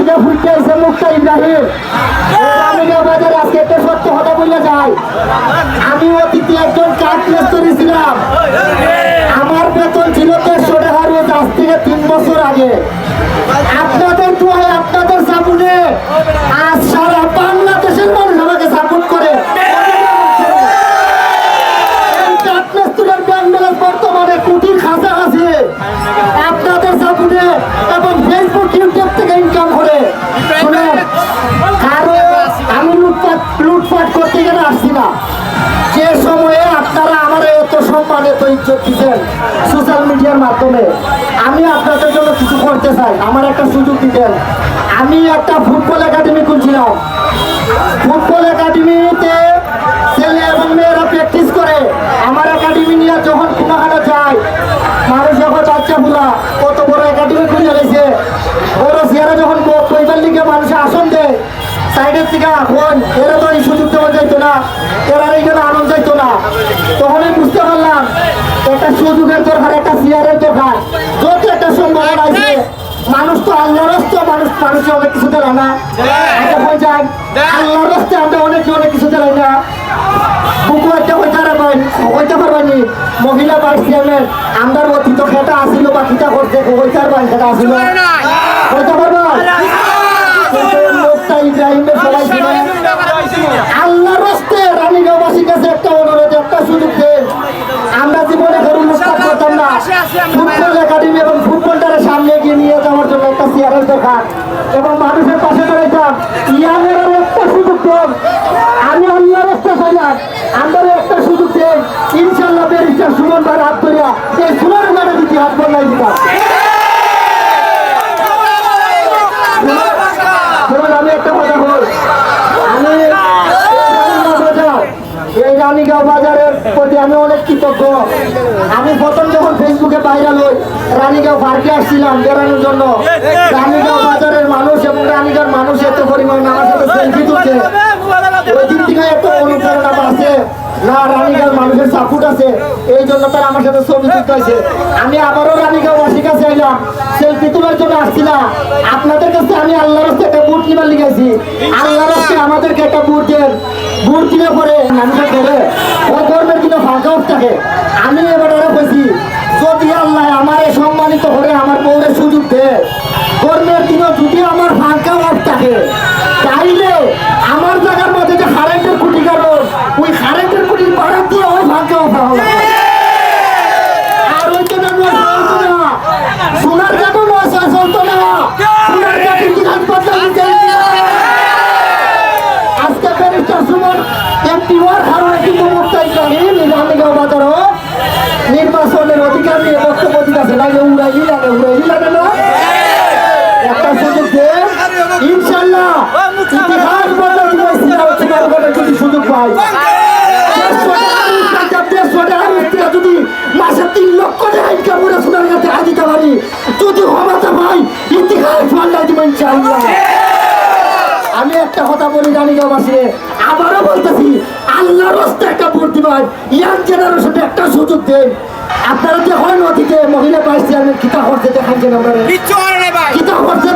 থেকে ফুটে এসে মুক্তা ইব্রাহিম রানীগাঁও বাজারে আজকে একটা সত্য কথা বলে যায়। আমি অতীতে একজন কাঠ মিস্ত্রি ছিলাম। আমার বেতন ছিল 150 টাকা রোজ, আজ থেকে 3 বছর আগে। আপনাদের দোয়ায়, আপনাদের সাপোর্টে আজ সারা বাংলাদেশের মানুষ আমাকে সাপোর্ট করে। বর্তমানে কোটির খাঁচা আছে আপনাদের সাপোর্টে এবং ফেসবুক ইউটিউব থেকে ইনকাম করে। আমি লুটপাট করতে গেলে আসছি না। যে সময়ে আপনারা আমার এত সম্মান, এত ইজ্জত দিচ্ছেন সোশ্যাল মিডিয়ার মাধ্যমে, আমি আপনাদের জন্য কিছু করতে চাই। আমার একটা সুযোগ দিতেন। আমি একটা ফুটবল একাডেমি খুলছিলাম। ফুটবল একাডেমিতে ছেলে এবং মেয়েরা প্র্যাকটিস করে। আমার একাডেমি নিয়ে যখন কোনোখানে যায়, মানুষ যখন বাচ্চা পুরা কত বড় একাডেমি খুলে গেছে, বড় চেয়ারে যখন কইবার লিগে মানুষে আসন দেয় সাইডের থেকে, এখন এরা তো এই সুযোগ দেওয়া যাইতো না, এরা এইখানে আনন্দ যাইতো না। তখন আমি বুঝতে পারলাম একটা সুযোগের দরকার, একটা চেয়ারের দরকার। যত একটা সম্ভাবনা আছে, মানুষ তো আল্লাহর রাস্তে, মানুষের অনেক কিছু দেয় না, যায় আল্লাহর রাস্তে আমরা অনেক কিছু দেয় না। বুকু একটা হইতে পারবানি মহিলা ভাইস চেয়ারম্যান আমার অতীত খেটা আসিল বা খিতা করছে, হইতে পারবেন খেটা আসিল হইতে পারবো। ইব্রাহিমের সবাই ছিল। আল্লাহর রাস্তে রানীগাঁওবাসীর কাছে একটা অনুরোধ, একটা সুযোগ দেন। আমরা জীবনে গরু মুস্তাক করতাম না। ফুটবল একাডেমি এবং ফুটবলটারে সামনে এগিয়ে নিয়ে যাওয়ার জন্য একটা চেয়ারের দরকার এবং মানুষের পাশে দাঁড়াইতাম। ইয়ামের একটা সুযোগ দেন। আমি আল্লাহর রাস্তা চাইলাম, আমাদের একটা সুযোগ দেন। ইনশাল্লাহ ব্যারিস্টার সুমন ভাই হাত ধরিয়া এই সুমন ভাইয়ের দিকে হাত বলাই দিতাম। আমি একটা কথা বল, আমি এই রানীগাঁও বাজারের প্রতি আমি অনেক কৃতজ্ঞ। আমি প্রথম যখন ফেসবুকে ভাইরাল হই, রানীগাঁও পার্কে আসছিলাম বেড়ানোর জন্য। রানীগাঁও বাজারের মানুষ এবং রানীগাঁওর মানুষ এত পরিমাণ আমার সাথে সেলফি তুলছে, ওই দিন থেকে এত অনুপ্রেরণা আছে না, রানীগাঁওর মানুষের সাপোর্ট আছে, এই জন্য তারা আমার সাথে ছবি তুলতে হয়েছে। আমি আবারও রানীগাঁওবাসীর কাছে এলাম, সেলফি তোলার জন্য আসছি না। আপনাদের কাছে আমি আল্লাহর রাস্তায় একটা বুট নিবার লিখেছি। আল্লাহর রাস্তায় আমাদেরকে একটা বুট দেন। বুট দিলে পরে মানুষের ধরে ওই গর্বের দিনে ফাঁকা অফ থাকে। আমি এবার বলছি, যদি আল্লাহ আমার সম্মানিত করে আমার বউরের সুযোগ দেয়, গর্বের দিনে যদি আমার ফাঁকা অফ থাকে, তাইলে আমার জায়গার মধ্যে যে কারেন্টের খুঁটি কারণ ওই কারেন্টের খুঁটির পাড়া দিয়ে ওই ফাঁকা অফ হবে। আর ওই তো না সোনার কাটো নয় চলতো না, সোনার কাটি আজকে ব্যারিস্টার সুমন একটি ওয়ার হারণে কিন্তু মুক্তা ইব্রাহিম রানীগাঁও বাজারও নির্বাচনের অধিকার নিয়ে বক্তব্য দিতেছে। লাগে উড়াইলি লাগে না, একটা সুযোগ দেন। ইনশাল্লাহ ইতিহাস বদলে যদি সুযোগ পাই, যদি মাসে 3 লক্ষ টাকা ইনকাম করে সোনার কাছে আজ দিতে পারি, যদি ক্ষমতা পাই ইতিহাস পাল্টাই দিব ইনশাল্লাহ। আমি একটা কথা বলি রানীগাঁওবাসী, আবারও বলতেছি, আল্লাহর রাস্তায় একটা ভোট দিবেন, ইয়াং জেনারেশনে একটা সুযোগ দেন। আপনারা দেখেন অতীতে মহিলা ভাইস চেয়ারম্যান কিতা করছে, দেখাচ্ছেন আপনারা কিতা করছে,